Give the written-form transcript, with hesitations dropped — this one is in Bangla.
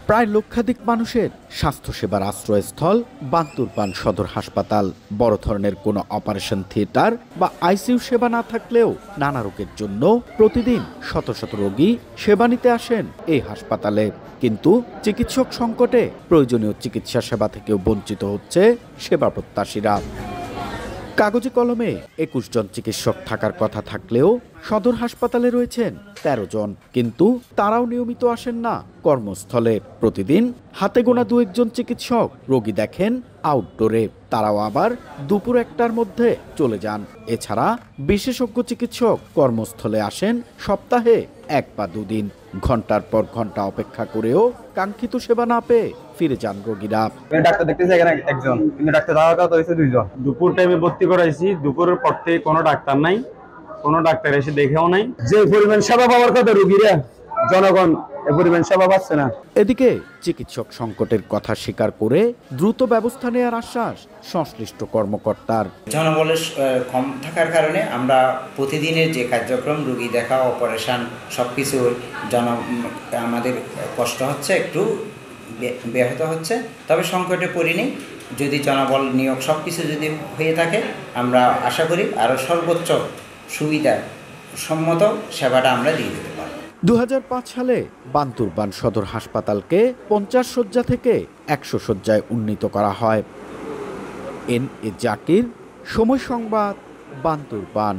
প্রায় লক্ষাধিক মানুষের স্বাস্থ্যসেবার আশ্রয়স্থল বান্তুরবান সদর হাসপাতাল। বড় ধরনের কোনো অপারেশন থিয়েটার বা আইসিইউ সেবা না থাকলেও নানা রোগের জন্য প্রতিদিন শত শত রোগী সেবা নিতে আসেন এই হাসপাতালে। কিন্তু চিকিৎসক সংকটে প্রয়োজনীয় চিকিৎসা সেবা থেকেও বঞ্চিত হচ্ছে সেবা প্রত্যাশীরা। কাগজে কলমে ২১ জন চিকিৎসক থাকার কথা থাকলেও সদর হাসপাতালে রয়েছেন ১৩ জন, কিন্তু তারাও নিয়মিত আসেন না কর্মস্থলে। প্রতিদিন হাতে গোনা ২-১ জন চিকিৎসক রোগী দেখেন আউটডোরে, তারাও আবার দুপুর ১টার মধ্যে চলে যান। এছাড়া বিশেষজ্ঞ চিকিৎসক কর্মস্থলে আসেন সপ্তাহে ১ বা ২ দিন। ঘন্টার পর ঘন্টা অপেক্ষা করেও কাঙ্ক্ষিত সেবা না পেয়ে ফিরে যান রোগীরা। ডাক্তার দেখতেছি এখানে একজন, কিন্তু ডাক্তার দেওয়া হয়েছে ২ জন। দুপুর টাইমে ভর্তি করাইছি, দুপুরের পর থেকে কোনো ডাক্তার নাই, কোনো ডাক্তার এসে দেখেও নাই। যে পরিমাণ সেবা পাওয়ার কথা রোগীরা, জনগণ এ পরিমাণ সেবা পাচ্ছে না। এদিকে চিকিৎসক সংকটের কথা স্বীকার করে দ্রুত ব্যবস্থা নেওয়ার আশ্বাস সংশ্লিষ্ট কর্মকর্তার। জনবলের কম থাকার কারণে আমরা প্রতিদিনের যে কার্যক্রম, রোগী দেখা, অপারেশন সবকিছু আমাদের কষ্ট হচ্ছে, একটু ব্যাহত হচ্ছে। তবে সংকটে পড়িনি। যদি জনবল নিয়োগ সবকিছু যদি হয়ে থাকে, আমরা আশা করি আরও সর্বোচ্চ সুবিধা সম্মত সেবাটা আমরা দিয়ে দিতে পারব। ২০০৫ সালে বান্তুরবান সদর হাসপাতালকে ৫০ শয্যা থেকে ১০০ শয্যায় উন্নীত করা হয়। এন এ জাকির, সময় সংবাদ, বান্তুরবান।